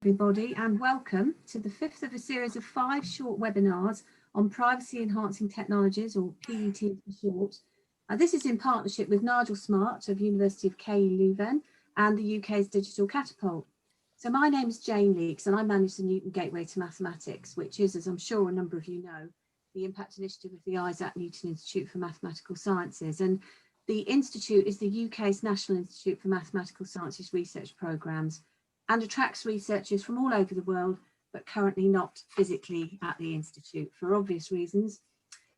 everybody, and welcome to the fifth of a series of 5 short webinars on privacy enhancing technologies, or PET for short. This is in partnership with Nigel Smart of University of Leuven and the UK's Digital Catapult. So my name is Jane Leakes and I manage the Newton Gateway to Mathematics, which is, as I'm sure a number of you know, the impact initiative of the Isaac Newton Institute for Mathematical Sciences. And the Institute is the UK's National Institute for Mathematical Sciences Research Programmes and attracts researchers from all over the world, but currently not physically at the Institute for obvious reasons.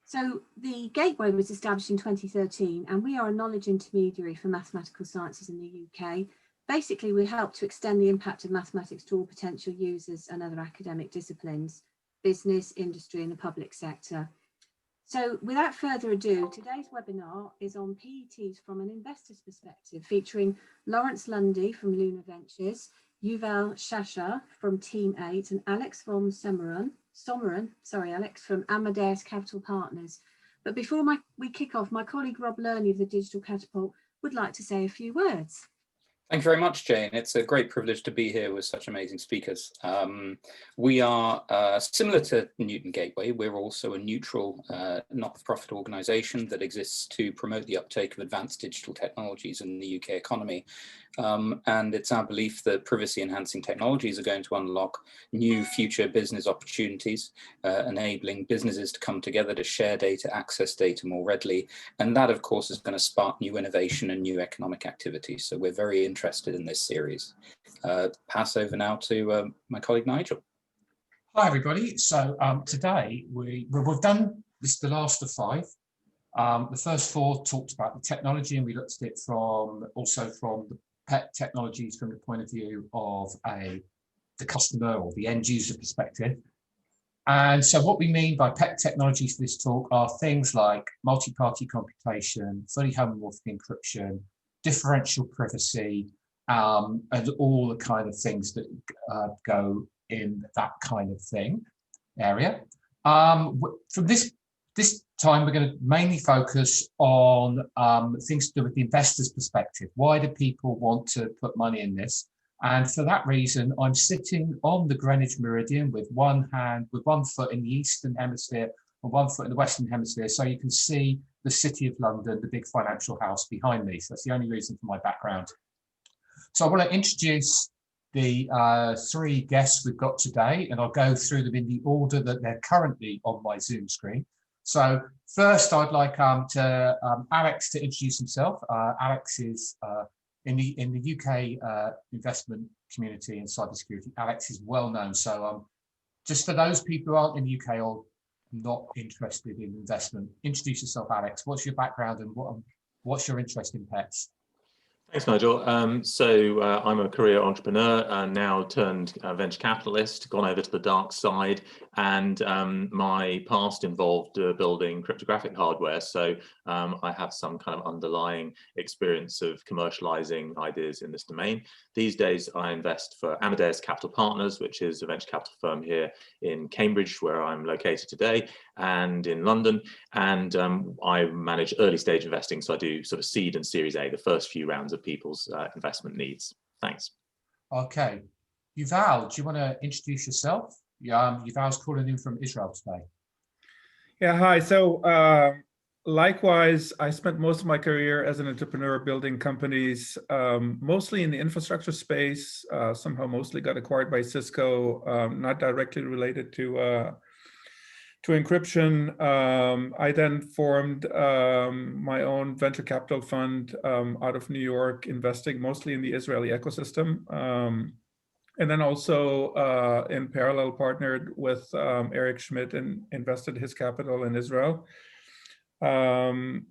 So the Gateway was established in 2013 and we are a knowledge intermediary for mathematical sciences in the UK. Basically, we help to extend the impact of mathematics to all potential users and other academic disciplines, business, industry and the public sector. So without further ado, today's webinar is on PETs from an investor's perspective, featuring Lawrence Lundy from Lunar Ventures, Yuval Shachar from Team 8 and Alex von Someren, Alex, from Amadeus Capital Partners. But before we kick off, my colleague Rob Lurney of the Digital Catapult would like to say a few words. Thank you very much, Jane. It's a great privilege to be here with such amazing speakers. We are similar to Newton Gateway. We're also a neutral, not-for-profit organisation that exists to promote the uptake of advanced digital technologies in the UK economy. And it's our belief that privacy-enhancing technologies are going to unlock new future business opportunities, enabling businesses to come together to share data, access data more readily. And that, of course, is going to spark new innovation and new economic activity. So we're very interested in this series. Pass over now to my colleague Nigel. Hi everybody. So today we've done this the last of 5. The first 4 talked about the technology, and we looked at it from the PET technologies from the point of view of the customer or the end user perspective. And so what we mean by PET technologies for this talk are things like multi-party computation, fully homomorphic encryption, differential privacy, and all the kind of things that go in that kind of thing area. From this time, we're going to mainly focus on things to do with the investor's perspective. Why do people want to put money in this? And for that reason, I'm sitting on the Greenwich Meridian with one foot in the Eastern Hemisphere and 1 foot in the Western Hemisphere. So you can see the City of London, the big financial house behind me. So that's the only reason for my background. So I want to introduce the 3 guests we've got today, and I'll go through them in the order that they're currently on my Zoom screen. So first, I'd like Alex to introduce himself. Alex is in the UK investment community in cybersecurity. Alex is well known. So just for those people who aren't in the UK or not interested in investment, introduce yourself, Alex. What's your background and what's your interest in pets? Thanks, Nigel. I'm a career entrepreneur, now turned venture capitalist, gone over to the dark side, and my past involved building cryptographic hardware. So I have some kind of underlying experience of commercializing ideas in this domain. These days, I invest for Amadeus Capital Partners, which is a venture capital firm here in Cambridge, where I'm located today, and in London. And I manage early stage investing. So I do sort of seed and Series A, the first few rounds of people's investment needs. Thanks. Okay. Yuval, do you want to introduce yourself? Yuval's calling in from Israel today. Yeah, hi. So likewise, I spent most of my career as an entrepreneur building companies, mostly in the infrastructure space, somehow mostly got acquired by Cisco, not directly related to encryption. I then formed my own venture capital fund out of New York, investing mostly in the Israeli ecosystem. And then also in parallel partnered with Eric Schmidt and invested his capital in Israel. And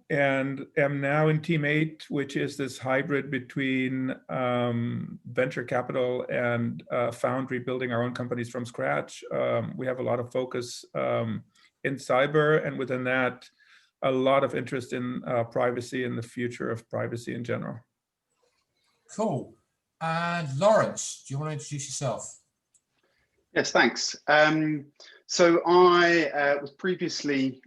am now in Team 8, which is this hybrid between venture capital and foundry, building our own companies from scratch. We have a lot of focus in cyber, and within that, a lot of interest in privacy and the future of privacy in general. Cool. And Lawrence, do you want to introduce yourself? Yes, thanks. So I was previously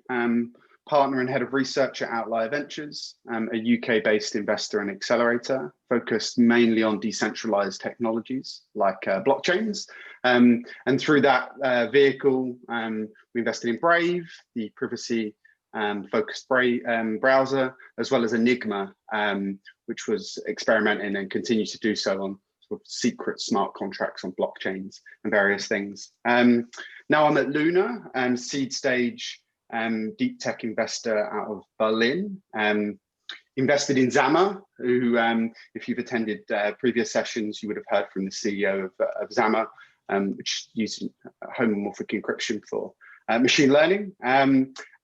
partner and head of research at Outlier Ventures, a UK-based investor and accelerator focused mainly on decentralized technologies like blockchains. And through that vehicle, we invested in Brave, the privacy focused browser, as well as Enigma, which was experimenting and continues to do so on sort of secret smart contracts on blockchains and various things. Now I'm at Lunar, seed stage deep tech investor out of Berlin. Invested in Zama, who, if you've attended previous sessions, you would have heard from the CEO of Zama, which uses homomorphic encryption for machine learning.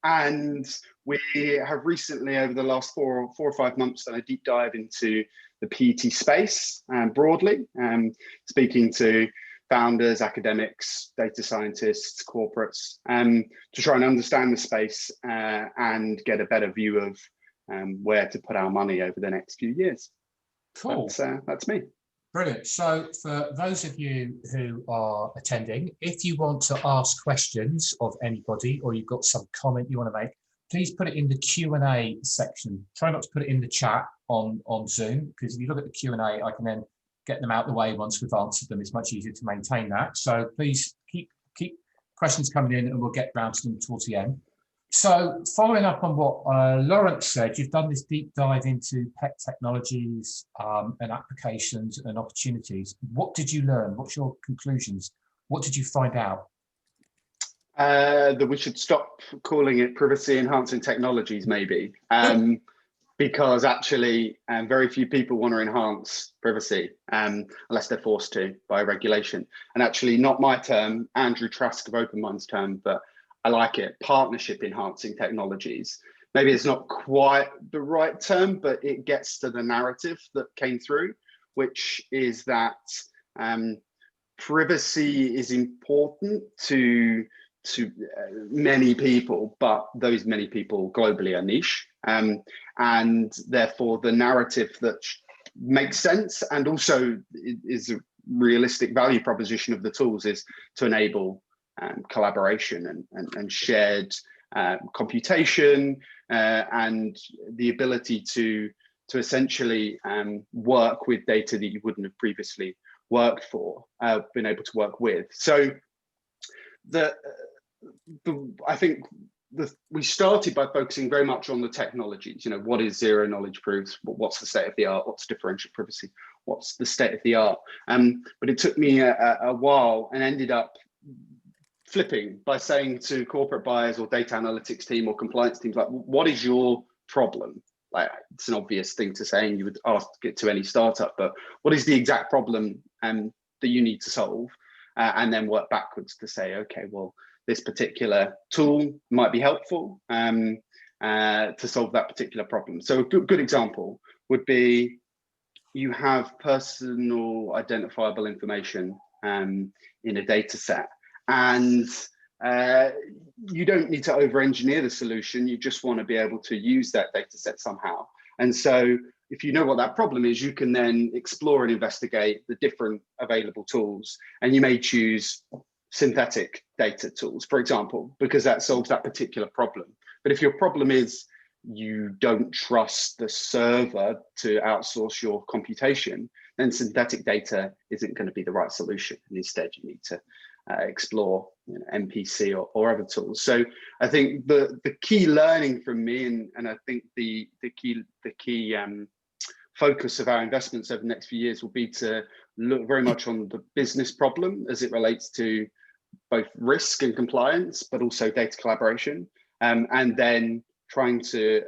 And we have recently, over the last four or 5 months, done a deep dive into the PET space broadly, speaking to founders, academics, data scientists, corporates, to try and understand the space and get a better view of where to put our money over the next few years. Cool. That's me. Brilliant. So for those of you who are attending, if you want to ask questions of anybody or you've got some comment you want to make, please put it in the Q&A section. Try not to put it in the chat on Zoom, because if you look at the Q&A, I can then get them out the way once we've answered them. It's much easier to maintain that. So please keep questions coming in and we'll get round to them towards the end. So following up on what Lawrence said, you've done this deep dive into pet technologies and applications and opportunities. What did you learn? What's your conclusions? What did you find out? That we should stop calling it privacy enhancing technologies, maybe. Because actually very few people want to enhance privacy unless they're forced to by regulation. And actually not my term, Andrew Trask of Open Minds term, but I like it, partnership enhancing technologies. Maybe it's not quite the right term, but it gets to the narrative that came through, which is that privacy is important to many people, but those many people globally are niche. And therefore the narrative that makes sense and also is a realistic value proposition of the tools is to enable collaboration and shared computation and the ability to essentially work with data that you wouldn't have previously worked for, been able to work with. So I think we started by focusing very much on the technologies. You know, what is zero knowledge proofs? What's the state of the art? What's differential privacy? What's the state of the art? But it took me a while and ended up flipping by saying to corporate buyers or data analytics team or compliance teams, like, what is your problem? Like, it's an obvious thing to say and you would ask it to any startup, but what is the exact problem that you need to solve? And then work backwards to say, okay, well, this particular tool might be helpful to solve that particular problem. So a good example would be you have personal identifiable information in a data set, and you don't need to over-engineer the solution. You just want to be able to use that data set somehow. And so if you know what that problem is, you can then explore and investigate the different available tools, and you may choose synthetic data tools, for example, because that solves that particular problem. But if your problem is you don't trust the server to outsource your computation, then synthetic data isn't going to be the right solution. And instead, you need to explore MPC or other tools. So I think the key learning from me, and I think the key focus of our investments over the next few years will be to look very much on the business problem as it relates to both risk and compliance, but also data collaboration, and then trying to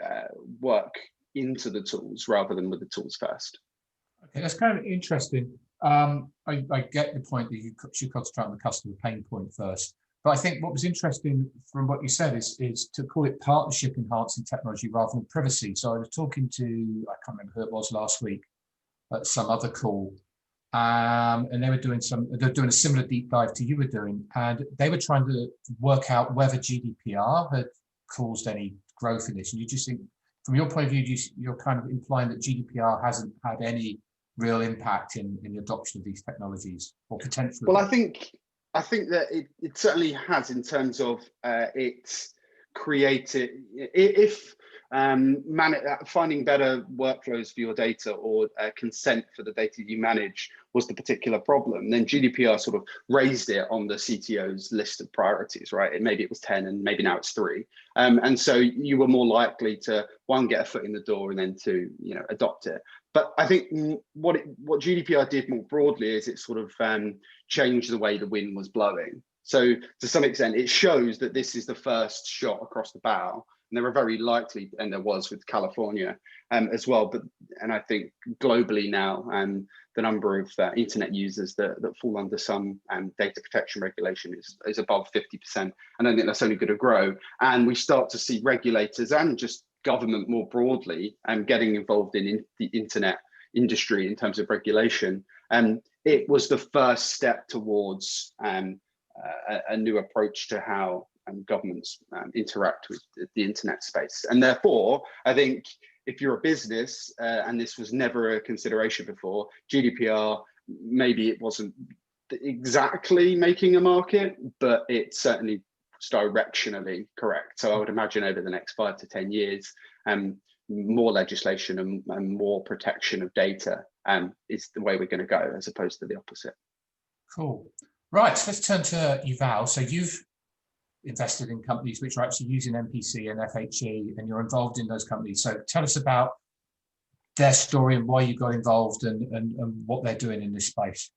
work into the tools rather than with the tools first. Okay, that's kind of interesting. I get the point that you should concentrate on the customer pain point first. But I think what was interesting from what you said is to call it partnership enhancing technology rather than privacy. So I was talking to, I can't remember who it was last week, at some other call, and they're doing a similar deep dive to you were doing, and they were trying to work out whether GDPR had caused any growth in this. And you just think, from your point of view, you're kind of implying that GDPR hasn't had any real impact in the adoption of these technologies or potentially. Well, I think that it certainly has in terms of it create it. If finding better workflows for your data or consent for the data you manage was the particular problem, then GDPR sort of raised it on the CTO's list of priorities, right? Maybe it was 10 and maybe now it's 3. And so you were more likely to, one, get a foot in the door, and then two, adopt it. But I think what GDPR did more broadly is it sort of changed the way the wind was blowing. So to some extent, it shows that this is the first shot across the bow. And there are very likely, and there was with California as well, and I think globally now, the number of internet users that fall under some data protection regulation is above 50%. And I think that's only going to grow. And we start to see regulators and just government more broadly getting involved in the internet industry in terms of regulation. It was the first step towards a new approach to how governments interact with the internet space. And therefore, I think if you're a business and this was never a consideration before, GDPR, maybe it wasn't exactly making a market, but it certainly was directionally correct. So I would imagine over the next 5 to 10 years, more legislation and more protection of data is the way we're going to go, as opposed to the opposite. Cool. Right, so let's turn to Yuval. So you've invested in companies which are actually using MPC and FHE, and you're involved in those companies. So tell us about their story and why you got involved and what they're doing in this space.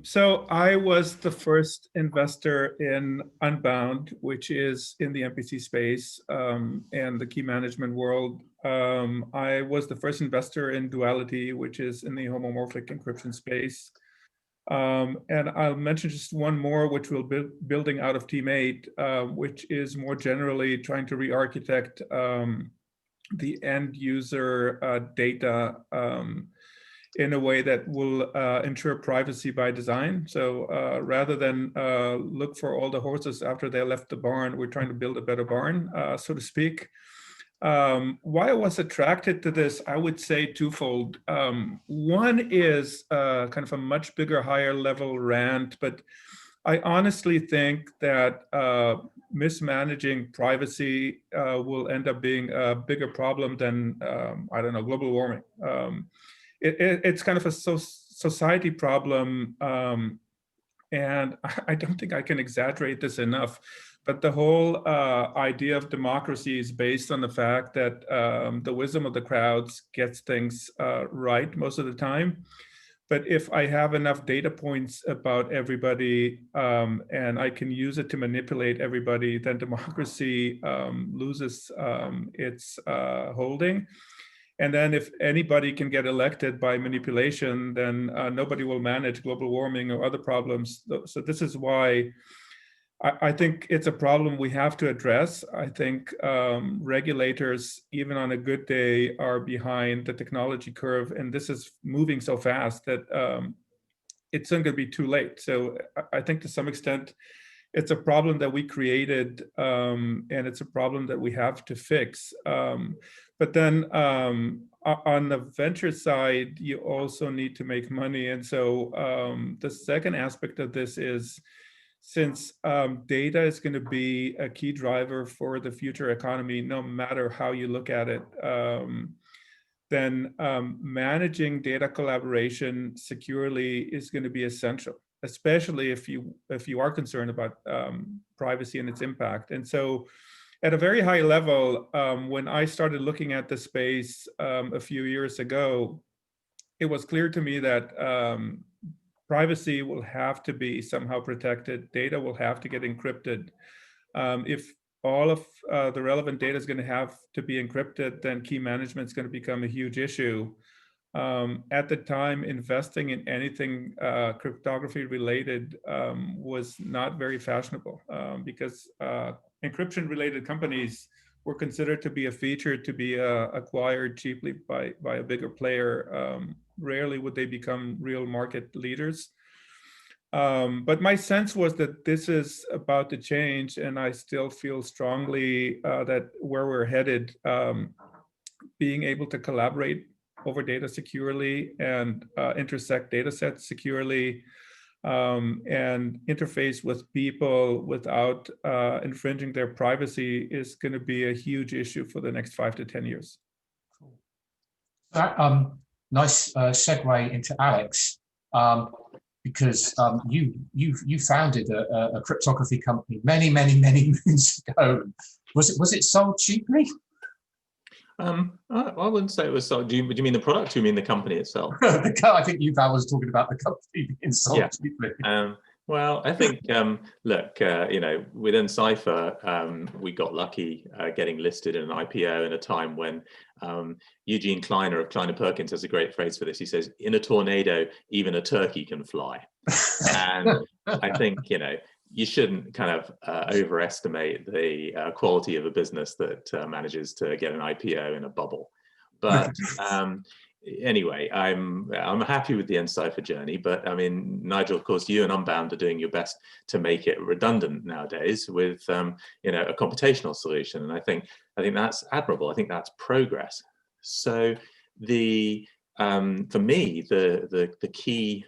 So I was the first investor in Unbound, which is in the MPC space and the key management world. I was the first investor in Duality, which is in the homomorphic encryption space. And I'll mention just one more, which we'll be building out of Team 8, which is more generally trying to re-architect the end user data in a way that will ensure privacy by design. So rather than look for all the horses after they left the barn, we're trying to build a better barn, so to speak. Why I was attracted to this, I would say twofold. One is kind of a much bigger, higher level rant, but I honestly think that mismanaging privacy will end up being a bigger problem than, I don't know, global warming. It's kind of a society problem, and I don't think I can exaggerate this enough. But the whole idea of democracy is based on the fact that the wisdom of the crowds gets things right most of the time. But if I have enough data points about everybody and I can use it to manipulate everybody, then democracy loses its holding. And then if anybody can get elected by manipulation, then nobody will manage global warming or other problems. So this is why I think it's a problem we have to address. I think regulators, even on a good day, are behind the technology curve, and this is moving so fast that it's not going to be too late. So I think to some extent, it's a problem that we created, and it's a problem that we have to fix. But then on the venture side, you also need to make money. And so the second aspect of this is, since data is going to be a key driver for the future economy, no matter how you look at it, then managing data collaboration securely is going to be essential, especially if you are concerned about privacy and its impact. And so at a very high level, when I started looking at the space a few years ago, it was clear to me that privacy will have to be somehow protected. Data will have to get encrypted. If all of the relevant data is going to have to be encrypted, then key management is going to become a huge issue. At the time, investing in anything cryptography related was not very fashionable because encryption related companies were considered to be a feature to be acquired cheaply by a bigger player. Rarely would they become real market leaders. But my sense was that this is about to change, and I still feel strongly that where we're headed, being able to collaborate over data securely and intersect data sets securely and interface with people without infringing their privacy is going to be a huge issue for the next 5 to 10 years. Nice segue into Alex, because you founded a cryptography company many moons ago. Was it sold cheaply? I wouldn't say it was sold. Do you mean the product, or do you mean the company itself? I think Yuval was talking about the company being sold cheaply. Well, I think, look, within Cypher, we got lucky getting listed in an IPO in a time when Eugene Kleiner of Kleiner Perkins has a great phrase for this. He says, in a tornado, even a turkey can fly. And I think, you shouldn't kind of overestimate the quality of a business that manages to get an IPO in a bubble. But anyway, I'm happy with the nCipher journey, but I mean, Nigel, of course, you and Unbound are doing your best to make it redundant nowadays with a computational solution, and I think that's admirable. I think that's progress. So for me, the key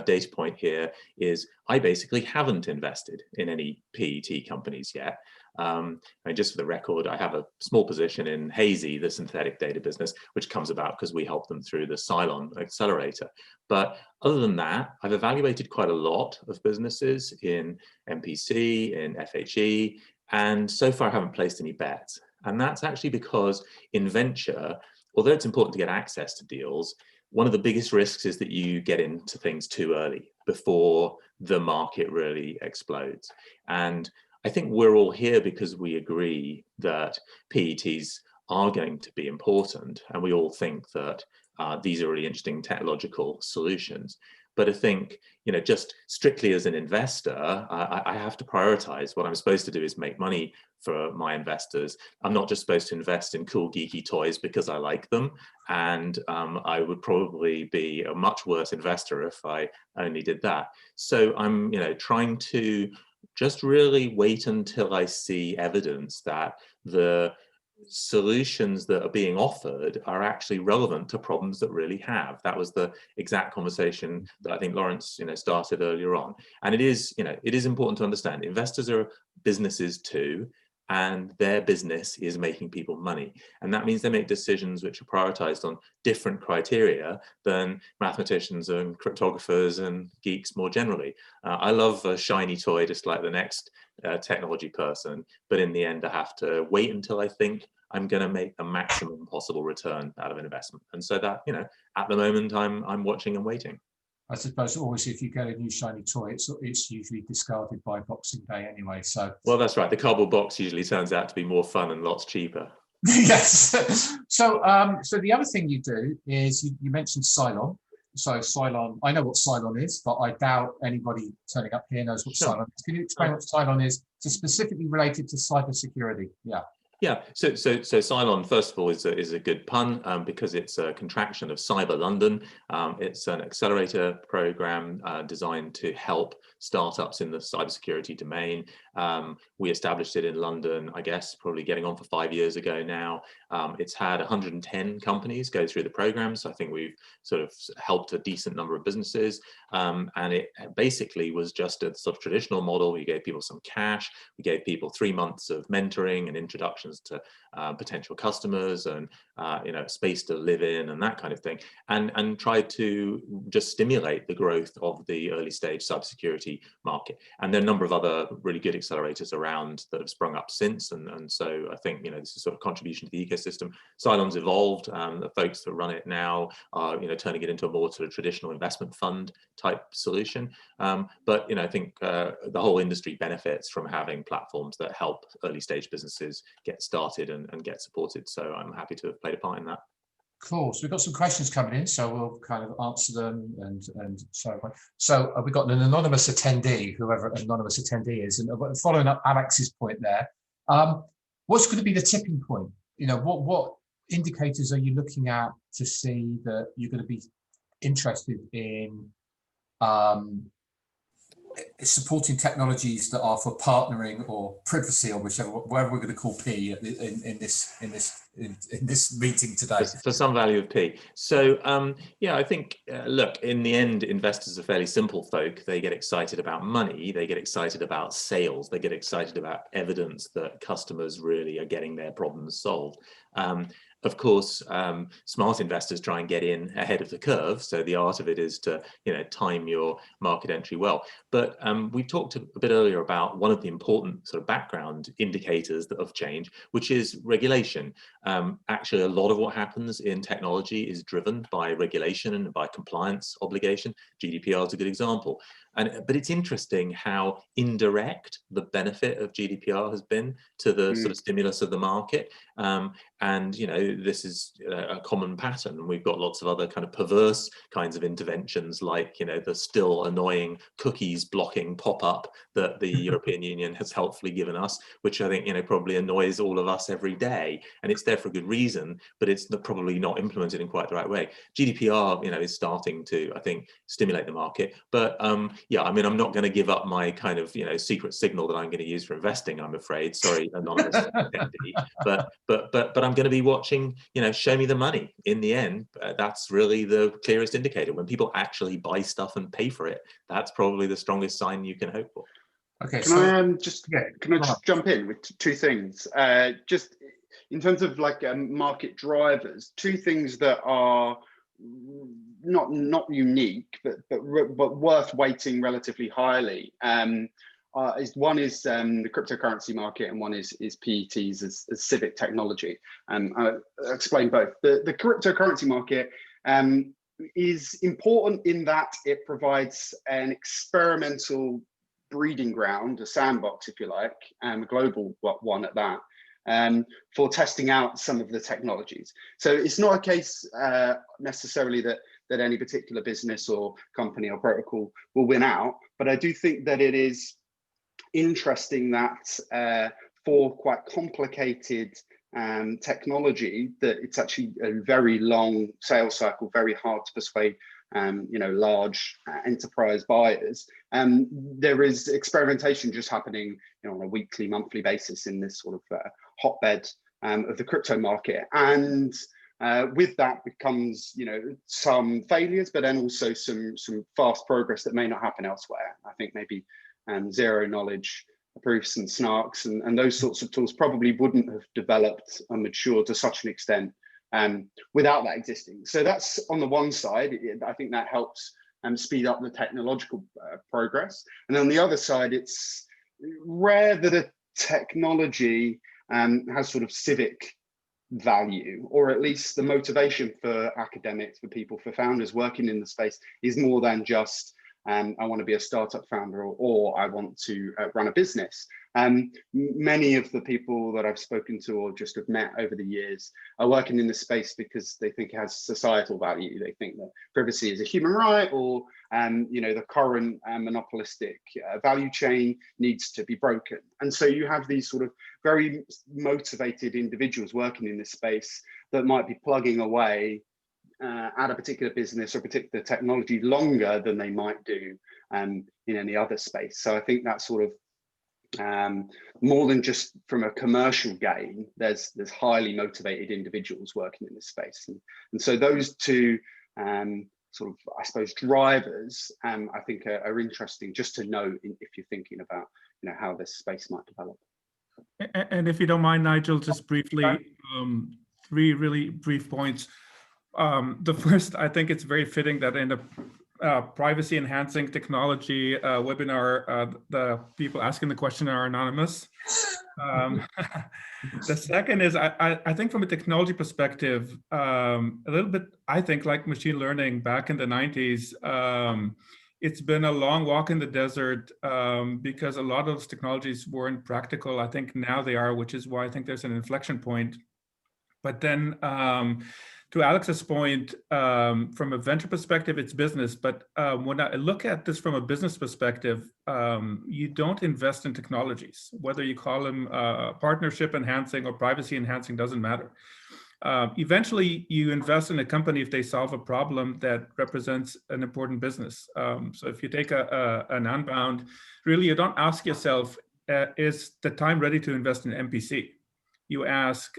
data point here is I basically haven't invested in any PET companies yet. And just for the record, I have a small position in Hazy, the synthetic data business, which comes about because we help them through the Cylon accelerator. But other than that, I've evaluated quite a lot of businesses in MPC, in FHE, and so far I haven't placed any bets. And that's actually because in venture, although it's important to get access to deals, one of the biggest risks is that you get into things too early before the market really explodes. And I think we're all here because we agree that PETs are going to be important, and we all think that these are really interesting technological solutions. But I think, just strictly as an investor, I have to prioritize. What I'm supposed to do is make money for my investors. I'm not just supposed to invest in cool, geeky toys because I like them. And I would probably be a much worse investor if I only did that. So I'm, trying to just really wait until I see evidence that the solutions that are being offered are actually relevant to problems that really have. That was the exact conversation that I think Lawrence, started earlier on. And it is important to understand investors are businesses too, and their business is making people money. And that means they make decisions which are prioritized on different criteria than mathematicians and cryptographers and geeks more generally. I love a shiny toy just like the next technology person, but in the end, I have to wait until I think I'm going to make the maximum possible return out of an investment. And so that, at the moment, I'm watching and waiting. I suppose always if you get a new shiny toy, it's usually discarded by Boxing Day anyway. So well, that's right. The cardboard box usually turns out to be more fun and lots cheaper. Yes. So the other thing you do is you mentioned Cylon. So Cylon, I know what Cylon is, but I doubt anybody turning up here knows what Cylon is. Can you explain what Cylon is? It's specifically related to cybersecurity. Yeah. Yeah, so Cylon, first of all, is a good pun because it's a contraction of Cyber London. It's an accelerator program designed to help startups in the cybersecurity domain. We established it in London, I guess, probably getting on for 5 years ago now. It's had 110 companies go through the program, so I think we've sort of helped a decent number of businesses. And it basically was just a sort of traditional model. We gave people some cash, we gave people 3 months of mentoring and introductions to potential customers and space to live in and that kind of thing, and tried to just stimulate the growth of the early stage cybersecurity market. And there are a number of other really good accelerators around that have sprung up since, and so I think this is sort of contribution to the ecosystem. Cylon's evolved. The folks that run it now are turning it into a more sort of traditional investment fund type solution. But I think the whole industry benefits from having platforms that help early stage businesses get started and get supported. So I'm happy to have played a part in that. Cool. So we've got some questions coming in, so we'll kind of answer them and so on. So we've got an anonymous attendee, whoever an anonymous attendee is, and following up Alex's point there, what's going to be the tipping point? What indicators are you looking at to see that you're going to be interested in supporting technologies that are for partnering or privacy or whatever we're going to call P in this in this meeting today. For some value of P. So yeah, I think, look, in the end, investors are fairly simple folk. They get excited about money, they get excited about sales, they get excited about evidence that customers really are getting their problems solved. Of course, smart investors try and get in ahead of the curve. So the art of it is to, time your market entry well. But we talked a bit earlier about one of the important sort of background indicators of change, which is regulation. Actually, a lot of what happens in technology is driven by regulation and by compliance obligation. GDPR is a good example. But it's interesting how indirect the benefit of GDPR has been to the sort of stimulus of the market. And, this is a common pattern. We've got lots of other kind of perverse kinds of interventions, like, the still annoying cookies blocking pop-up that the European Union has helpfully given us, which I think, probably annoys all of us every day. And it's there for a good reason, but it's probably not implemented in quite the right way. GDPR, is starting to, I think, stimulate the market. But yeah, I mean, I'm not going to give up my kind of, secret signal that I'm going to use for investing, I'm afraid. Sorry, anonymous attendee. But I'm going to be watching, show me the money. In the end, that's really the clearest indicator. When people actually buy stuff and pay for it, that's probably the strongest sign you can hope for. Okay, can I just jump in with two things? Just in terms of like market drivers, two things that are not unique, but worth weighting relatively highly. One is the cryptocurrency market, and one is PETs as civic technology. I'll explain both. The cryptocurrency market is important in that it provides an experimental breeding ground, a sandbox, if you like, a global one at that, for testing out some of the technologies. So it's not a case necessarily that any particular business or company or protocol will win out, but I do think that it is interesting that for quite complicated technology, that it's actually a very long sales cycle, very hard to persuade large enterprise buyers. There is experimentation just happening on a weekly, monthly basis in this sort of hotbed of the crypto market. And with that becomes, some failures, but then also some fast progress that may not happen elsewhere. I think maybe zero knowledge proofs and snarks and those sorts of tools probably wouldn't have developed and matured to such an extent without that existing. So that's on the one side. I think that helps speed up the technological progress. And on the other side, it's rare that a technology has sort of civic value, or at least the motivation for academics, for people, for founders working in the space is more than just I want to be a startup founder or I want to run a business. Many of the people that I've spoken to or just have met over the years are working in this space because they think it has societal value. They think that privacy is a human right, or the current monopolistic value chain needs to be broken. And so you have these sort of very motivated individuals working in this space that might be plugging away at a particular business or particular technology longer than they might do in any other space. So I think that's sort of more than just from a commercial gain. There's highly motivated individuals working in this space, and so those two sort of, I suppose, drivers I think are interesting just to know if you're thinking about how this space might develop. And if you don't mind, Nigel, just briefly, three really brief points. The first, I think it's very fitting that in a privacy enhancing technology webinar, the people asking the question are anonymous. The second is, I think from a technology perspective, a little bit, I think, like machine learning back in the 90s, it's been a long walk in the desert because a lot of those technologies weren't practical. I think now they are, which is why I think there's an inflection point. But then to Alex's point, from a venture perspective, it's business. But when I look at this from a business perspective, you don't invest in technologies, whether you call them partnership enhancing or privacy enhancing, doesn't matter. Eventually, you invest in a company if they solve a problem that represents an important business. So if you take an Unbound, really, you don't ask yourself, is the time ready to invest in MPC? you ask,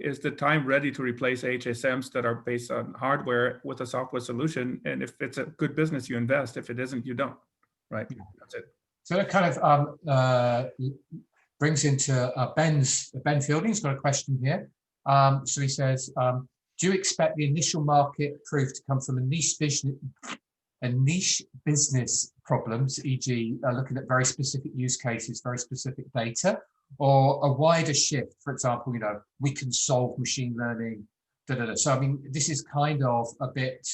is the time ready to replace HSMs that are based on hardware with a software solution? And if it's a good business, you invest. If it isn't, you don't, right? That's it. So that kind of brings into Ben Fielding's got a question here. So he says, do you expect the initial market proof to come from a niche business problems, e.g. Looking at very specific use cases, very specific data, or a wider shift? For example, we can solve machine learning, So I mean, this is kind of a bit,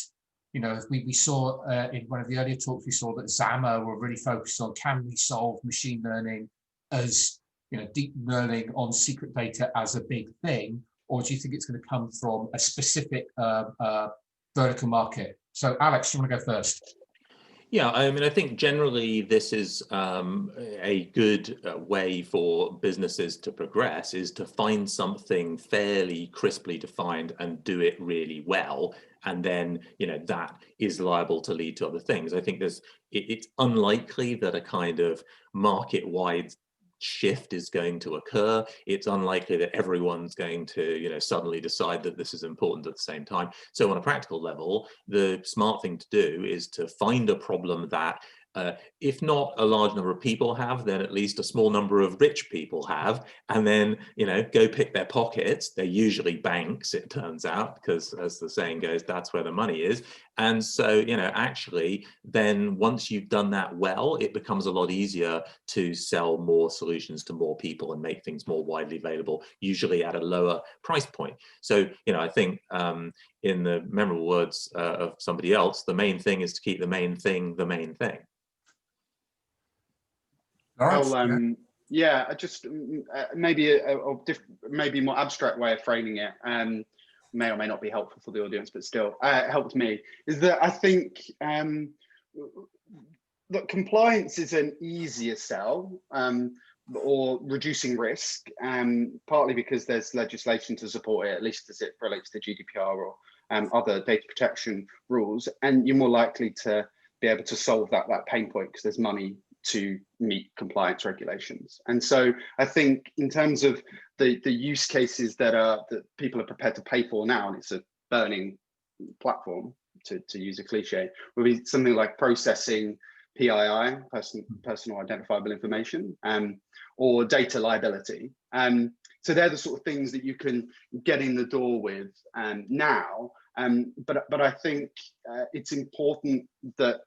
we saw in one of the earlier talks, we saw that Zama were really focused on, can we solve machine learning as, deep learning on secret data as a big thing? Or do you think it's going to come from a specific vertical market? So Alex, do you want to go first? Yeah, I mean, I think generally this is a good way for businesses to progress, is to find something fairly crisply defined and do it really well. And then, that is liable to lead to other things. I think it's unlikely that a kind of market-wide shift is going to occur. It's unlikely that everyone's going to, suddenly decide that this is important at the same time. So on a practical level, the smart thing to do is to find a problem that if not a large number of people have, then at least a small number of rich people have, and then, go pick their pockets. They're usually banks, it turns out, because as the saying goes, that's where the money is. And so, actually, then once you've done that well, it becomes a lot easier to sell more solutions to more people and make things more widely available, usually at a lower price point. So, I think in the memorable words of somebody else, the main thing is to keep the main thing the main thing. Yeah, just maybe maybe more abstract way of framing it, may or may not be helpful for the audience, but still it helped me, is that I think that compliance is an easier sell, or reducing risk, partly because there's legislation to support it, at least as it relates to GDPR or other data protection rules, and you're more likely to be able to solve that pain point because there's money to meet compliance regulations. And so I think in terms of the use cases that people are prepared to pay for now, and it's a burning platform, to use a cliche, would be something like processing PII, personal identifiable information, or data liability. So they're the sort of things that you can get in the door with now. But I think it's important that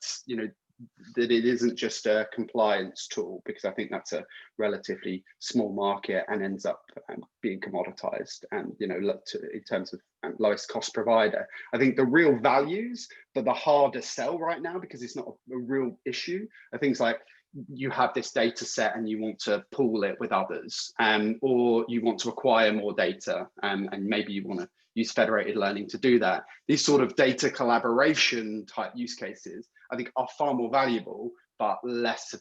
that it isn't just a compliance tool, because I think that's a relatively small market and ends up being commoditized and looked in terms of lowest cost provider. I think the real values that are harder sell right now, because it's not a real issue, are things like you have this data set and you want to pool it with others, or you want to acquire more data, and maybe you want to use federated learning to do that. These sort of data collaboration type use cases, I think, are far more valuable, but less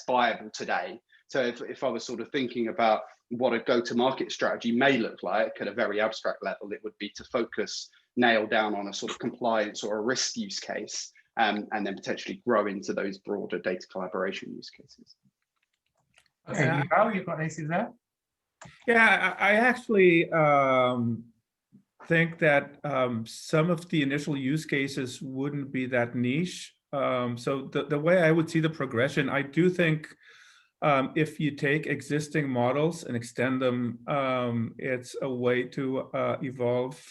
viable today. So if I was sort of thinking about what a go-to-market strategy may look like at a very abstract level, it would be to nail down on a sort of compliance or a risk use case, and then potentially grow into those broader data collaboration use cases. Okay, Yuval, you've got anything there? Yeah, I actually think that some of the initial use cases wouldn't be that niche. So the way I would see the progression, I do think if you take existing models and extend them, it's a way to evolve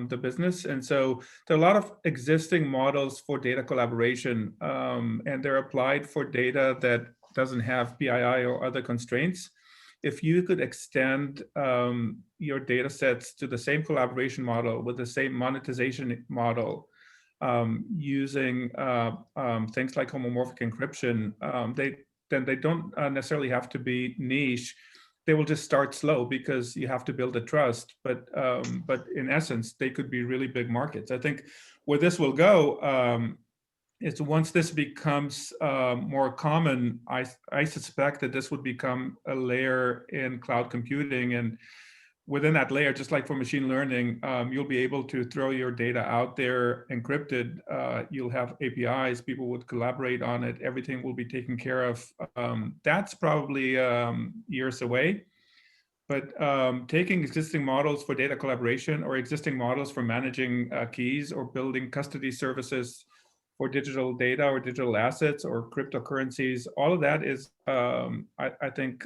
the business. And so there are a lot of existing models for data collaboration, and they're applied for data that doesn't have PII or other constraints. If you could extend your data sets to the same collaboration model with the same monetization model, using things like homomorphic encryption, then they don't necessarily have to be niche. They will just start slow because you have to build a trust. But in essence, they could be really big markets. I think where this will go is once this becomes more common, I suspect that this would become a layer in cloud computing. And within that layer, just like for machine learning, you'll be able to throw your data out there encrypted. You'll have APIs, people would collaborate on it. Everything will be taken care of. That's probably years away. But taking existing models for data collaboration or existing models for managing keys or building custody services for digital data or digital assets or cryptocurrencies, all of that is, I think,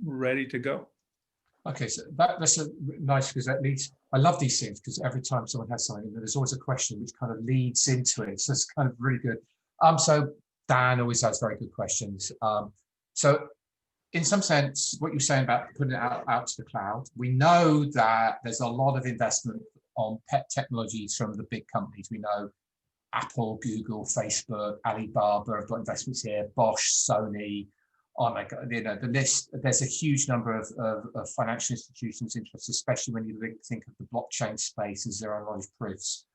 ready to go. Okay, so that's nice, because that leads, I love these things because every time someone has something, there's always a question which kind of leads into it. So it's kind of really good. So Dan always has very good questions. So in some sense, what you're saying about putting it out to the cloud, we know that there's a lot of investment on pet technologies from the big companies. We know Apple, Google, Facebook, Alibaba have got investments here, Bosch, Sony. Oh my God, you know, the list, there's a huge number of financial institutions interested, especially when you think of the blockchain space and zero knowledge proofs.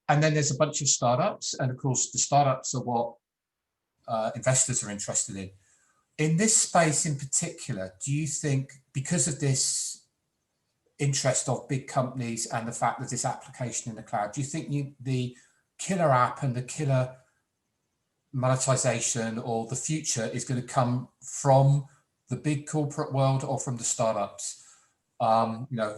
And then there's a bunch of startups. And of course, the startups are what investors are interested in. In this space in particular, do you think, because of this interest of big companies and the fact that this application in the cloud, do you think the killer app and the killer monetization or the future is going to come from the big corporate world or from the startups? You know,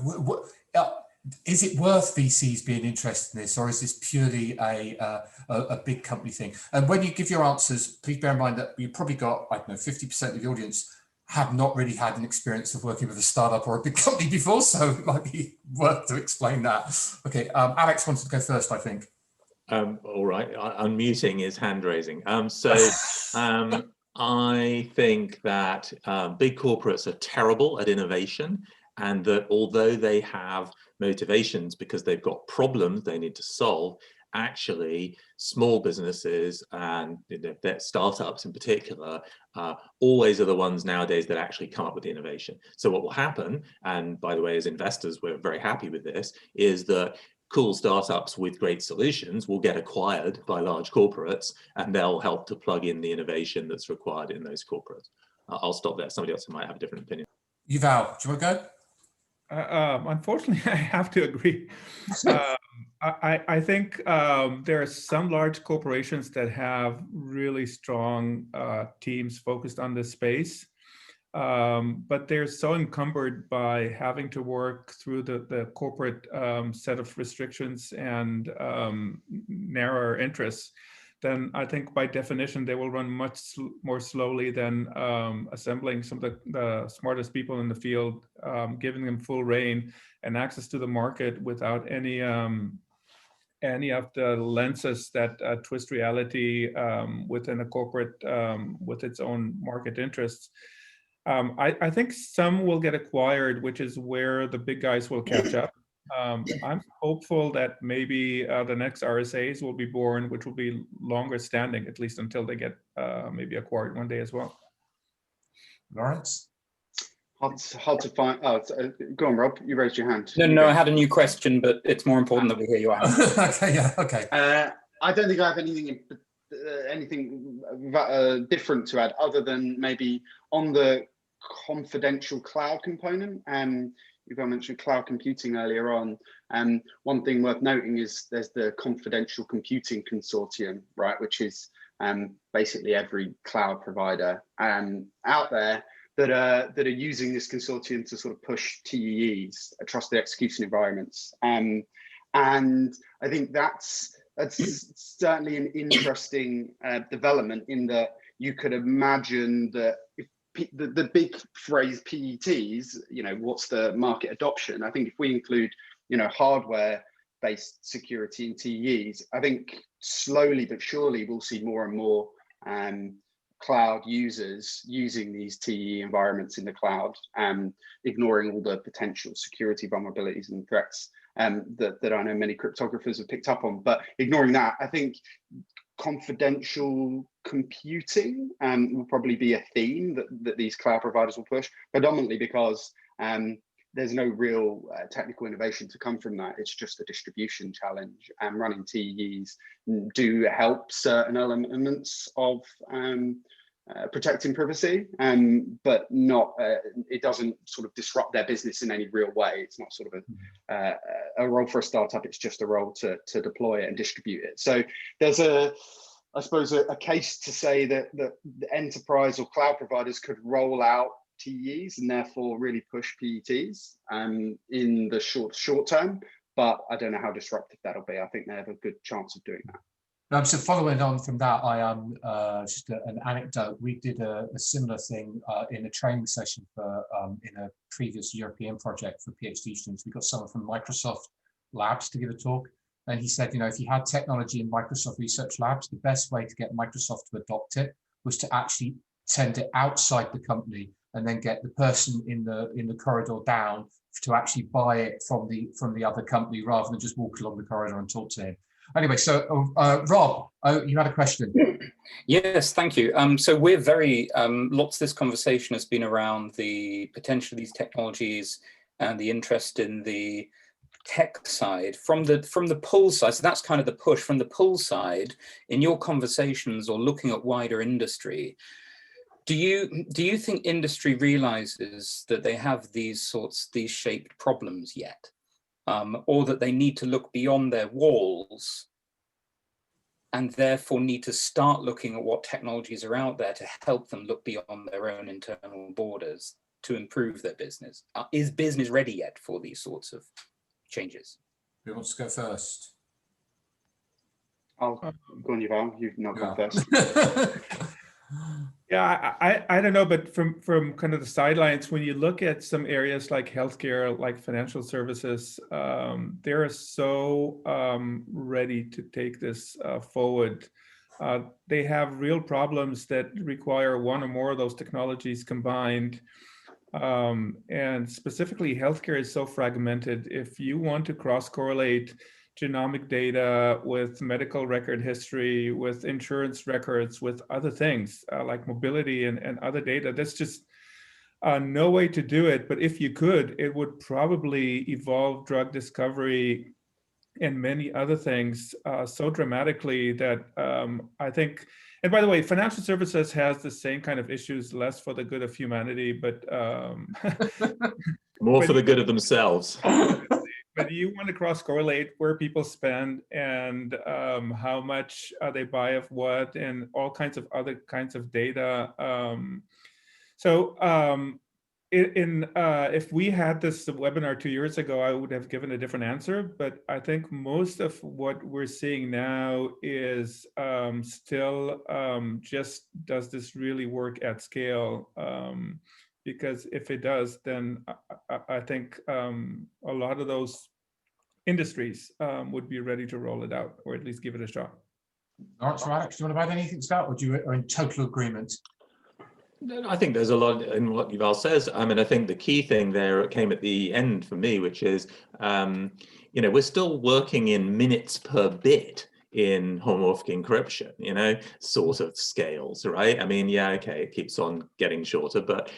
is it worth VCs being interested in this, or is this purely a big company thing? And when you give your answers, please bear in mind that you probably got, I don't know, 50% of the audience have not really had an experience of working with a startup or a big company before, so it might be worth to explain that. Okay, Alex wanted to go first, I think. All right, unmuting is hand raising. I think that big corporates are terrible at innovation, and that although they have motivations because they've got problems they need to solve, actually small businesses and their startups in particular always are the ones nowadays that actually come up with the innovation. So what will happen, and by the way, as investors, we're very happy with this, is that cool startups with great solutions will get acquired by large corporates, and they'll help to plug in the innovation that's required in those corporates. I'll stop there. Somebody else might have a different opinion. Yuval, do you want to go? Unfortunately, I have to agree. I think there are some large corporations that have really strong teams focused on this space. But they're so encumbered by having to work through the corporate set of restrictions and narrower interests, then I think by definition they will run much more slowly than assembling some of the smartest people in the field, giving them full reign and access to the market without any of the lenses that twist reality within a corporate with its own market interests. I think some will get acquired, which is where the big guys will catch up. I'm hopeful that maybe the next RSAs will be born, which will be longer standing, at least until they get maybe acquired one day as well. Lawrence? Hard to find. Oh, go on, Rob. You raised your hand. No, I had a new question, but it's more important that we hear your answer. Okay, yeah, okay. I don't think I have anything different to add, other than maybe on the confidential cloud component. Yuval mentioned cloud computing earlier on. One thing worth noting is there's the Confidential Computing Consortium, right, which is basically every cloud provider out there that are using this consortium to sort of push TEEs, trusted execution environments. And I think that's certainly an interesting development, in that you could imagine that if the big phrase PETs, you know, what's the market adoption? I think if we include, you know, hardware-based security in TEs, I think slowly but surely we'll see more and more cloud users using these TE environments in the cloud, ignoring all the potential security vulnerabilities and threats that I know many cryptographers have picked up on. But ignoring that, I think confidential computing will probably be a theme that these cloud providers will push, predominantly because there's no real technical innovation to come from that. It's just a distribution challenge, and running TEs do help certain elements of protecting privacy, but not it doesn't sort of disrupt their business in any real way. It's not sort of a role for a startup. It's just a role to deploy it and distribute it. So there's I suppose a case to say that the enterprise or cloud providers could roll out TEs and therefore really push PETs in the short term. But I don't know how disruptive that'll be. I think they have a good chance of doing that. So following on from that, I am just an anecdote. We did a similar thing in a training session for in a previous European project for PhD students. We got someone from Microsoft Labs to give a talk, and he said, you know, if you had technology in Microsoft Research Labs, the best way to get Microsoft to adopt it was to actually send it outside the company and then get the person in the corridor down to actually buy it from the other company rather than just walk along the corridor and talk to him. Anyway, so Rob, you had a question. Yes, thank you. So we're very, lots of this conversation has been around the potential of these technologies and the interest in the tech side. From the pull side, so that's kind of the push. From the pull side, in your conversations or looking at wider industry, do you think industry realizes that they have these shaped problems yet? Or that they need to look beyond their walls and therefore need to start looking at what technologies are out there to help them look beyond their own internal borders to improve their business? Is business ready yet for these sorts of changes? Who wants to go first? I'll go on, Yuval. You've not gone first. Yeah, I don't know, but from kind of the sidelines, when you look at some areas like healthcare, like financial services, they're so ready to take this forward. They have real problems that require one or more of those technologies combined. And specifically, healthcare is so fragmented. If you want to cross-correlate genomic data with medical record history, with insurance records, with other things like mobility and other data, that's just no way to do it. But if you could, it would probably evolve drug discovery and many other things so dramatically that I think, and by the way, financial services has the same kind of issues, less for the good of humanity, but more for the good of themselves. But you want to cross-correlate where people spend and how much they buy of what and all kinds of other kinds of data. If we had this webinar 2 years ago, I would have given a different answer. But I think most of what we're seeing now is still just, does this really work at scale? Because if it does, then I think a lot of those industries would be ready to roll it out, or at least give it a shot. Lawrence, Alex, do you want to add anything to that, or do you are in total agreement? I think there's a lot in what Yuval says. I mean, I think the key thing there came at the end for me, which is, you know, we're still working in minutes per bit in homomorphic encryption, sort of scales, right? I mean, yeah, okay, it keeps on getting shorter, but,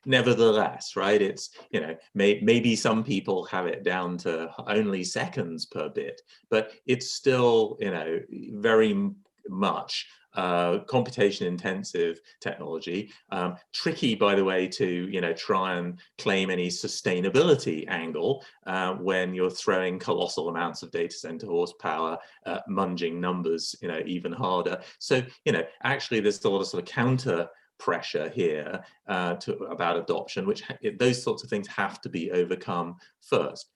nevertheless, right? It's, maybe some people have it down to only seconds per bit, but it's still, very much computation intensive technology, tricky, by the way, to try and claim any sustainability angle when you're throwing colossal amounts of data center horsepower, munging numbers even harder. So actually there's a lot of sort of counter pressure here about adoption, which those sorts of things have to be overcome first.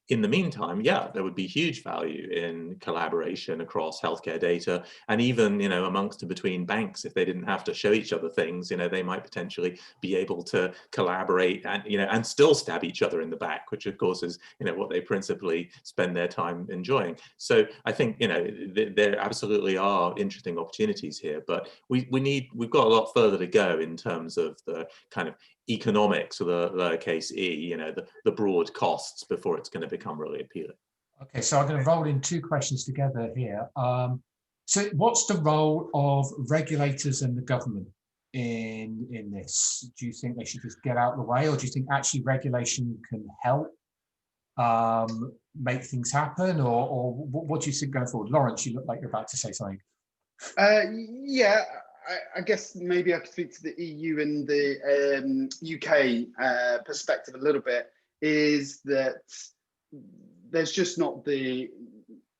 In the meantime, yeah, there would be huge value in collaboration across healthcare data, and even amongst and between banks. If they didn't have to show each other things, they might potentially be able to collaborate and and still stab each other in the back, which of course is what they principally spend their time enjoying. So I think there absolutely are interesting opportunities here, but we've got a lot further to go in terms of the kind of economics, or the lowercase e, the broad costs, before it's going to become really appealing. Okay, so I'm going to roll in two questions together here. So what's the role of regulators and the government in this? Do you think they should just get out of the way, or do you think actually regulation can help make things happen, or what do you think going forward? Lawrence, you look like you're about to say something. Yeah. I guess maybe I could speak to the EU and the UK perspective a little bit, is that there's just not the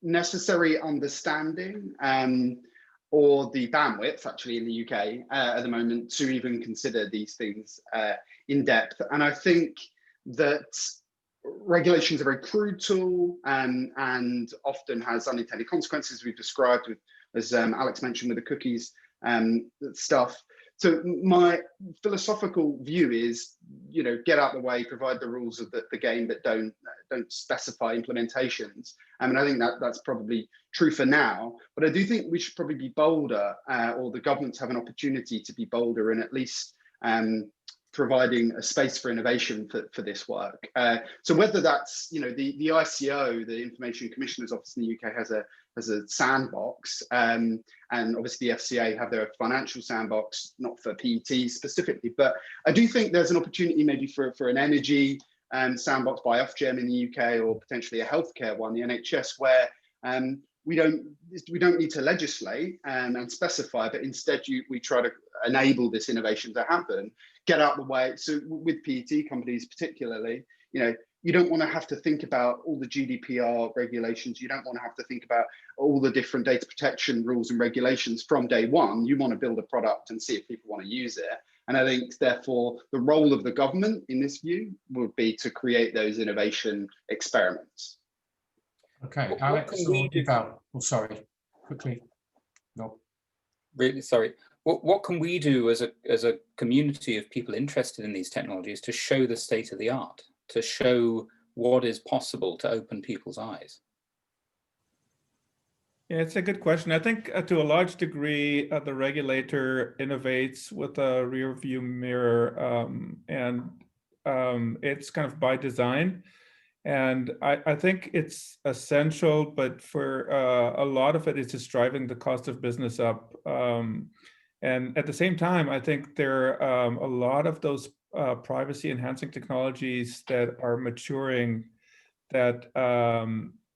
necessary understanding or the bandwidth actually in the UK at the moment to even consider these things in depth. And I think that regulations are a very crude tool and often has unintended consequences we've described with, as Alex mentioned, with the cookies stuff. So my philosophical view is, you know, get out the way, provide the rules of the game, but don't specify implementations. I mean, I think that's probably true for now, but I do think we should probably be bolder, or the governments have an opportunity to be bolder in at least providing a space for innovation for this work. So whether that's, you know, the ICO, the Information Commissioner's Office in the UK has a sandbox, and obviously the FCA have their financial sandbox, not for PET specifically, but I do think there's an opportunity maybe for an energy sandbox by Ofgem in the UK, or potentially a healthcare one, the NHS, where we don't need to legislate and specify, but instead we try to enable this innovation to happen, get out the way. So with PET companies particularly, you know, you don't want to have to think about all the GDPR regulations. You don't want to have to think about all the different data protection rules and regulations from day one. You want to build a product and see if people want to use it. And I think, therefore, the role of the government in this view would be to create those innovation experiments. Okay, Alex, or Yuval? Oh, sorry, quickly. No. Really sorry. What can we do as a community of people interested in these technologies to show the state of the art, to show what is possible, to open people's eyes? Yeah, it's a good question. I think to a large degree, the regulator innovates with a rear view mirror, and it's kind of by design. And I think it's essential, but for a lot of it, it's just driving the cost of business up. And at the same time, I think there are a lot of those privacy enhancing technologies that are maturing that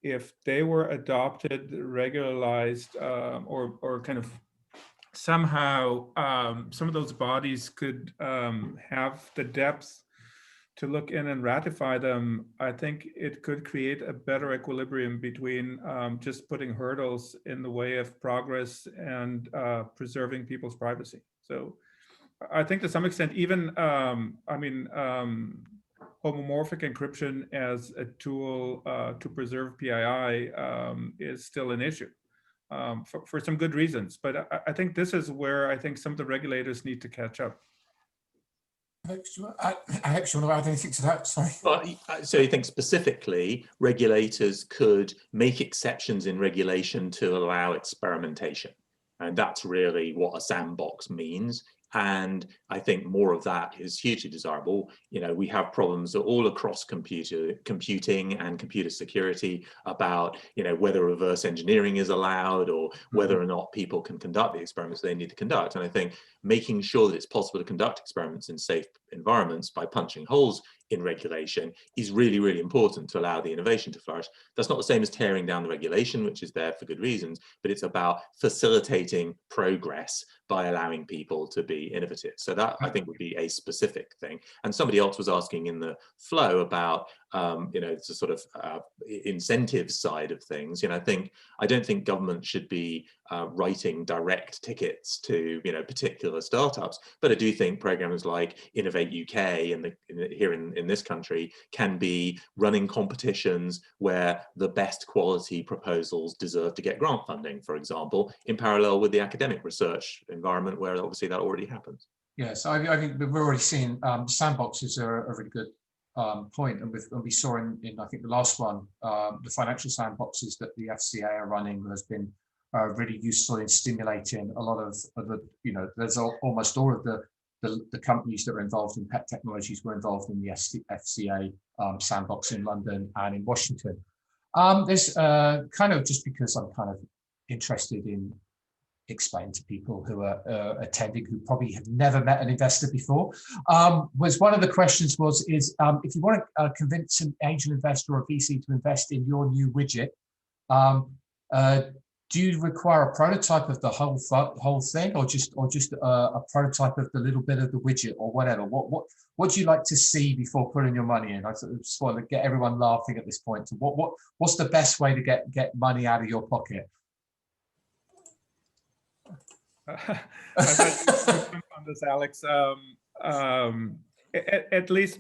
if they were adopted, regularized, or kind of somehow some of those bodies could have the depth to look in and ratify them, I think it could create a better equilibrium between just putting hurdles in the way of progress and preserving people's privacy. So I think to some extent, even, homomorphic encryption as a tool to preserve PII is still an issue for some good reasons. But I think this is where I think some of the regulators need to catch up. Alex, you want to add anything to that? Sorry. Well, so you think specifically regulators could make exceptions in regulation to allow experimentation, and that's really what a sandbox means. And I think more of that is hugely desirable. You know, we have problems all across computing and computer security about, you know, whether reverse engineering is allowed or whether or not people can conduct the experiments they need to conduct. And I think making sure that it's possible to conduct experiments in safe environments by punching holes in regulation is really, really important to allow the innovation to flourish. That's not the same as tearing down the regulation, which is there for good reasons, but it's about facilitating progress by allowing people to be innovative. So that, I think, would be a specific thing. And somebody else was asking in the flow about, you know, the sort of incentive side of things. You know, I don't think government should be writing direct tickets to, you know, particular startups, but I do think programs like Innovate UK and here in this country can be running competitions where the best quality proposals deserve to get grant funding, for example, in parallel with the academic research environment where obviously that already happens. Yes, I think we've already seen sandboxes are a really good point, and we saw in I think the last one, the financial sandboxes that the FCA are running has been really useful in stimulating a lot of the, you know, there's almost all of the companies that are involved in pet technologies were involved in the FCA sandbox in London and in Washington. There's kind of, just because I'm kind of interested in explain to people who are attending who probably have never met an investor before, was one of the questions is if you want to convince an angel investor or VC to invest in your new widget, do you require a prototype of the whole thing, or just a prototype of the little bit of the widget or whatever? What do you like to see before putting your money in? I just want to get everyone laughing at this point. So what's the best way to get money out of your pocket? I thought you were on this, Alex. At least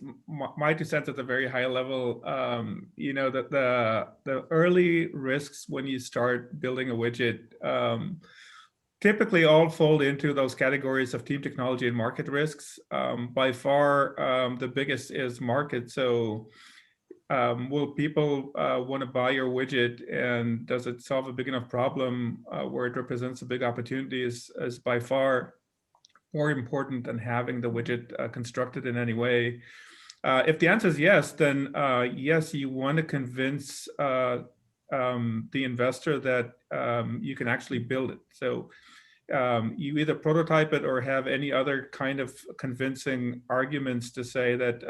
my 2 cents at a very high level, you know, that the early risks when you start building a widget typically all fold into those categories of team technology and market risks. By far, the biggest is market. So will people want to buy your widget, and does it solve a big enough problem where it represents a big opportunity is by far more important than having the widget constructed in any way. If the answer is yes, then yes, you want to convince the investor that you can actually build it. So you either prototype it or have any other kind of convincing arguments to say that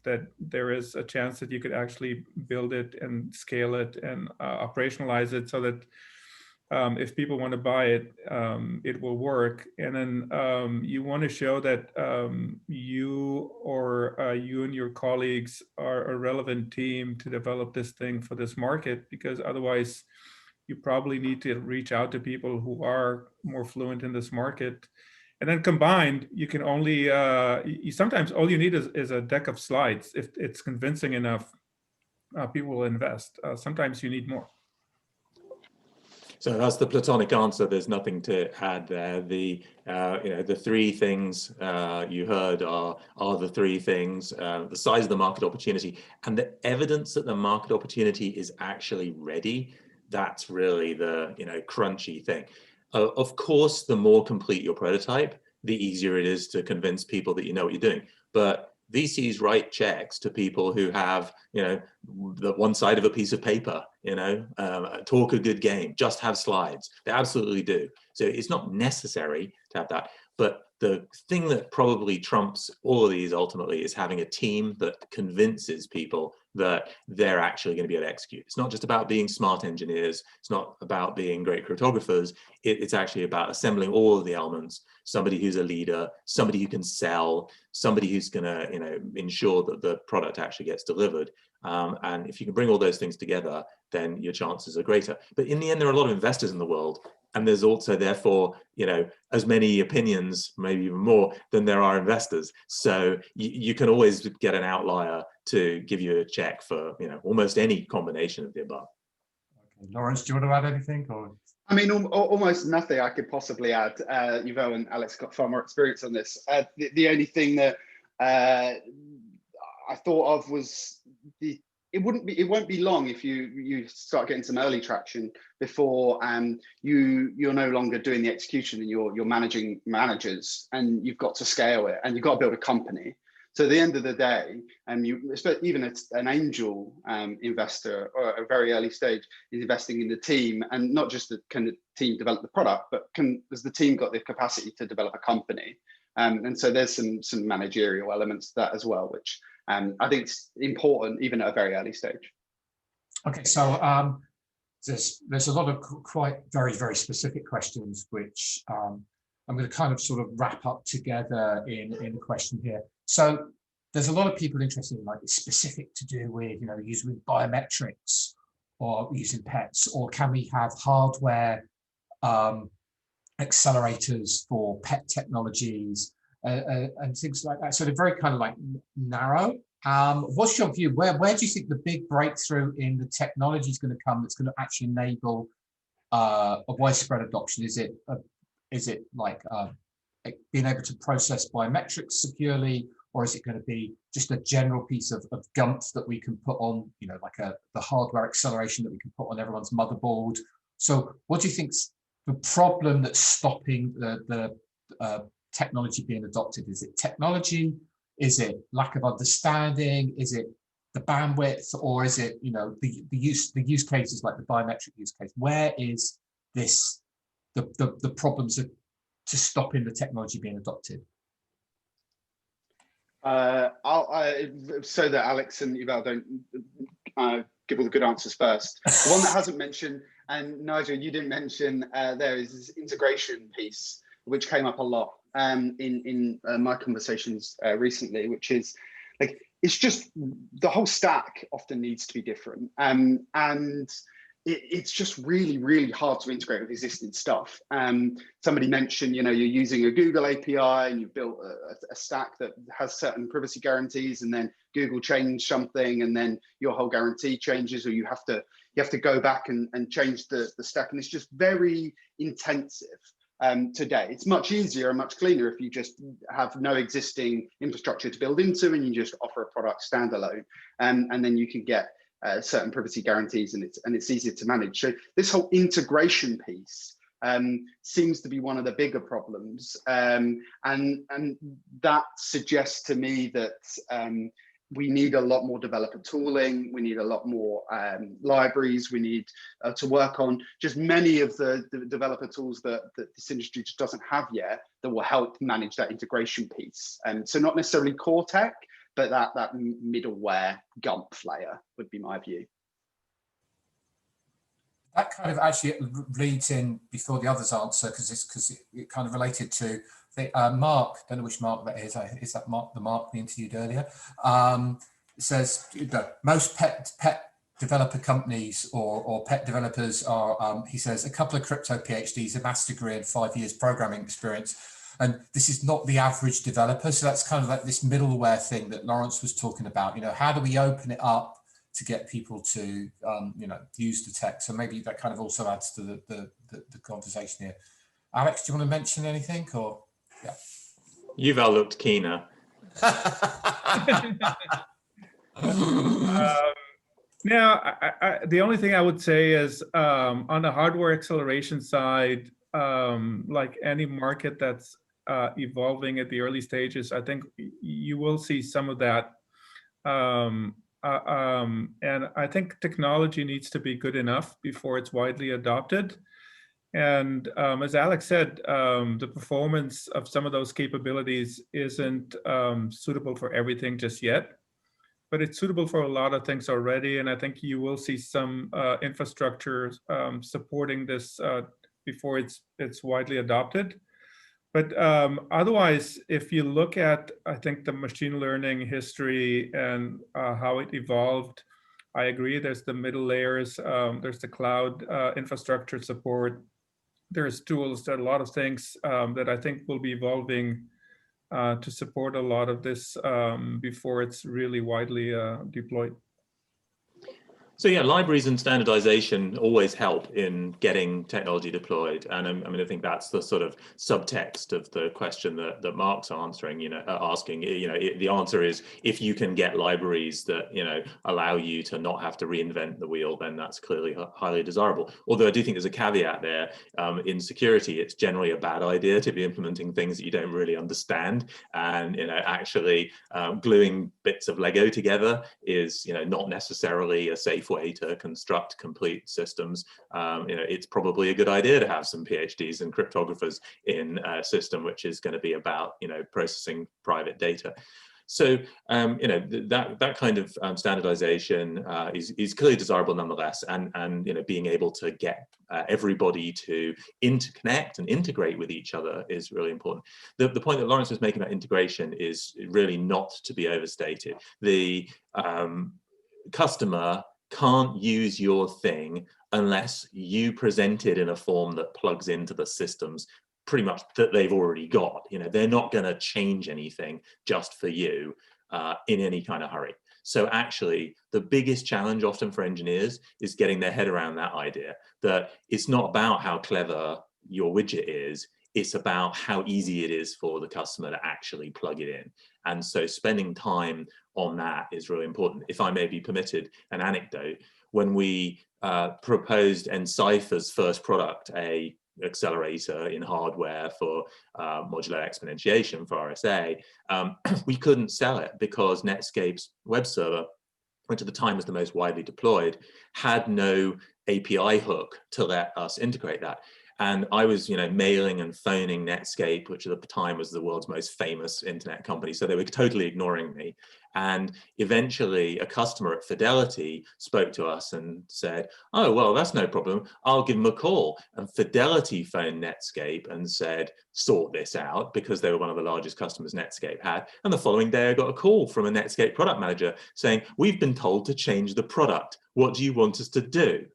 that there is a chance that you could actually build it and scale it and operationalize it so that if people want to buy it, it will work. And then you want to show that you and your colleagues are a relevant team to develop this thing for this market, because otherwise you probably need to reach out to people who are more fluent in this market. And then combined, you can only, sometimes all you need is a deck of slides. If it's convincing enough, people will invest. Sometimes you need more. So that's the platonic answer. There's nothing to add there. The the three things you heard are the three things: the size of the market opportunity and the evidence that the market opportunity is actually ready. That's really the crunchy thing. Of course, the more complete your prototype, the easier it is to convince people that you know what you're doing. But VCs write checks to people who have, the one side of a piece of paper, talk a good game, just have slides. They absolutely do. So it's not necessary to have that. But the thing that probably trumps all of these ultimately is having a team that convinces people that they're actually going to be able to execute. It's not just about being smart engineers. It's not about being great cryptographers. It's actually about assembling all of the elements. Somebody who's a leader, somebody who can sell, somebody who's going to ensure that the product actually gets delivered. And if you can bring all those things together, then your chances are greater. But in the end, there are a lot of investors in the world. And there's also, therefore, as many opinions, maybe even more, than there are investors. So you can always get an outlier to give you a check for, almost any combination of the above. Okay. Lawrence, do you want to add anything? Or? I mean, almost nothing I could possibly add. Yuval and Alex got far more experience on this. The only thing that I thought of was it won't be long if you start getting some early traction before you're no longer doing the execution and you're managing managers, and you've got to scale it and you've got to build a company. So at the end of the day, even an angel investor or at a very early stage is investing in the team, and not just can the team develop the product, but has the team got the capacity to develop a company? And so there's some managerial elements to that as well, which I think it's important even at a very early stage. Okay, so there's a lot of quite very, very specific questions, which I'm going to kind of sort of wrap up together in a question here. So there's a lot of people interested in specific to do with, using biometrics or using pets, or can we have hardware accelerators for pet technologies and things like that. So they're very kind of narrow. What's your view? Where do you think the big breakthrough in the technology is going to come that's going to actually enable a widespread adoption? Is it being able to process biometrics securely, or is it going to be just a general piece of gumph that we can put on, the hardware acceleration that we can put on everyone's motherboard? So what do you think's the problem that's stopping the technology being adopted? Is it technology? Is it lack of understanding? Is it the bandwidth, or is it the use cases like the biometric use case? Where is this the problems to stopping the technology being adopted? So that Alex and Yuval don't give all the good answers first. The one that hasn't mentioned, and Nigel, you didn't mention, there is this integration piece, which came up a lot in my conversations recently, which is it's just the whole stack often needs to be different. And it's just really, really hard to integrate with existing stuff. Somebody mentioned, you're using a Google API and you've built a stack that has certain privacy guarantees, and then Google changed something, and then your whole guarantee changes, or you have to go back and change the stack, and it's just very intensive. Today, it's much easier and much cleaner if you just have no existing infrastructure to build into, and you just offer a product standalone, and then you can get certain privacy guarantees, and it's easier to manage. So this whole integration piece seems to be one of the bigger problems, and that suggests to me that we need a lot more developer tooling. We need a lot more libraries. We need to work on just many of the developer tools that this industry just doesn't have yet, that will help manage that integration piece. And so not necessarily core tech, but that middleware GUMP layer would be my view. That kind of actually leads in before the others answer, because it kind of related to the, Mark. Don't know which Mark that is. Is that Mark, the Mark we interviewed earlier? Says most pet developer companies or pet developers are. He says a couple of crypto PhDs, a master's degree, and 5 years programming experience. And this is not the average developer. So that's kind of like this middleware thing that Lawrence was talking about. How do we open it up to get people to, use the tech? So maybe that kind of also adds to the conversation here. Alex, do you want to mention anything, or? Yeah. Yuval looked keener. The only thing I would say is on the hardware acceleration side, like any market that's evolving at the early stages, I think you will see some of that. And I think technology needs to be good enough before it's widely adopted. And as Alex said, the performance of some of those capabilities isn't suitable for everything just yet, but it's suitable for a lot of things already. And I think you will see some infrastructure supporting this before it's widely adopted. But otherwise, if you look at, I think, the machine learning history and how it evolved, I agree. There's the middle layers. There's the cloud infrastructure support. There's tools. There are a lot of things that I think will be evolving to support a lot of this before it's really widely deployed. So yeah, libraries and standardization always help in getting technology deployed. And I think that's the sort of subtext of the question that Mark's answering, asking, the answer is, if you can get libraries that, allow you to not have to reinvent the wheel, then that's clearly highly desirable. Although I do think there's a caveat there. In security, it's generally a bad idea to be implementing things that you don't really understand. And, actually gluing bits of Lego together is, not necessarily a safe way to construct complete systems. It's probably a good idea to have some PhDs and cryptographers in a system which is going to be about, processing private data. So, that kind of standardization is clearly desirable nonetheless, and being able to get everybody to interconnect and integrate with each other is really important. The point that Lawrence was making about integration is really not to be overstated. The customer can't use your thing unless you present it in a form that plugs into the systems pretty much that they've already got. They're not going to change anything just for you in any kind of hurry. So actually, the biggest challenge often for engineers is getting their head around that idea, that it's not about how clever your widget is, it's about how easy it is for the customer to actually plug it in. And so spending time on that is really important. If I may be permitted an anecdote, when we proposed Encipher's first product, a accelerator in hardware for modular exponentiation for RSA, we couldn't sell it because Netscape's web server, which at the time was the most widely deployed, had no API hook to let us integrate that. And I was, mailing and phoning Netscape, which at the time was the world's most famous internet company. So they were totally ignoring me. And eventually a customer at Fidelity spoke to us and said, oh, well, that's no problem. I'll give them a call. And Fidelity phoned Netscape and said, sort this out, because they were one of the largest customers Netscape had. And the following day, I got a call from a Netscape product manager saying, we've been told to change the product. What do you want us to do?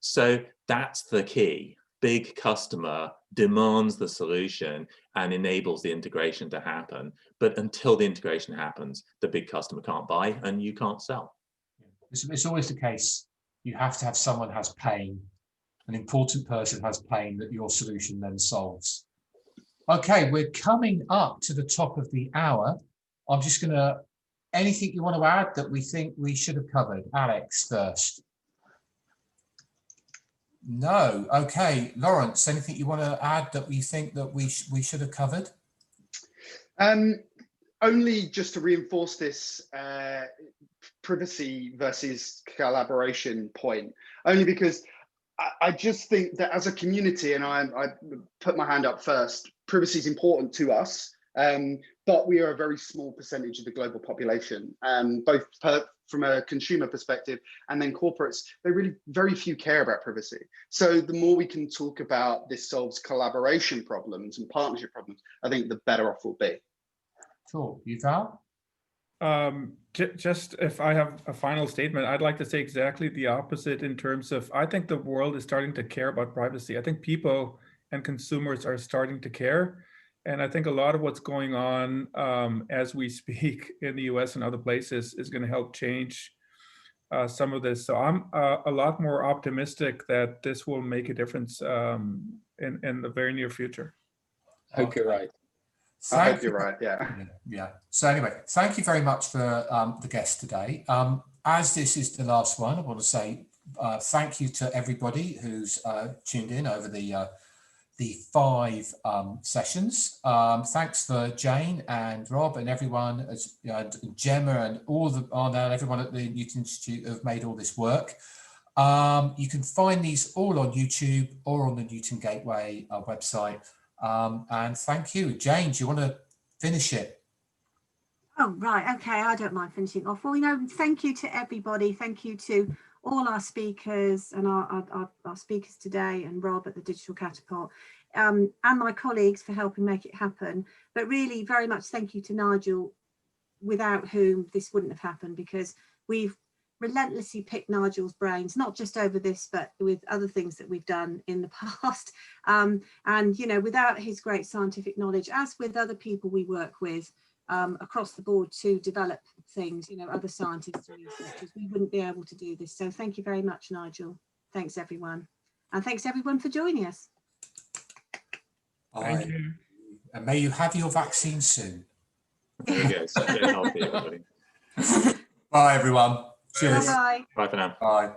So that's the key. Big customer demands the solution and enables the integration to happen. But until the integration happens, the big customer can't buy and you can't sell. It's always the case. You have to have someone has pain. An important person has pain that your solution then solves. Okay, we're coming up to the top of the hour. I'm just going to, anything you want to add that we think we should have covered? Alex first. No. Okay, Lawrence, anything you want to add that we think that we should have covered? Only just to reinforce this privacy versus collaboration point, only because I just think that as a community, and I put my hand up first, privacy is important to us, but we are a very small percentage of the global population, both from a consumer perspective and then corporates, they really, very few care about privacy. So the more we can talk about this solves collaboration problems and partnership problems, I think the better off we'll be. Cool. Yuval? Just if I have a final statement, I'd like to say exactly the opposite in terms of, I think the world is starting to care about privacy. I think people and consumers are starting to care. And I think a lot of what's going on as we speak in the US and other places is going to help change some of this. So I'm a lot more optimistic that this will make a difference in the very near future. I hope you're right. I hope you're right, yeah. Yeah. So anyway, thank you very much for the guest today. As this is the last one, I want to say thank you to everybody who's tuned in over the 5 sessions. Thanks for Jane and Rob and everyone, and Gemma and everyone at the Newton Institute have made all this work. You can find these all on YouTube or on the Newton Gateway website. And thank you. Jane, do you want to finish it? Oh, right. Okay. I don't mind finishing off. Well, thank you to everybody. Thank you to all our speakers and our speakers today, and Rob at the Digital Catapult, and my colleagues for helping make it happen. But really very much thank you to Nigel, without whom this wouldn't have happened, because we've relentlessly picked Nigel's brains, not just over this, but with other things that we've done in the past. And, without his great scientific knowledge, as with other people we work with across the board to develop things, other scientists and researchers, we wouldn't be able to do this. So thank you very much, Nigel. Thanks, everyone. And thanks, everyone, for joining us. Thank you. And may you have your vaccine soon. There you go. Stay healthy, everybody. Bye, everyone. Cheers. Bye. Bye for now. Bye.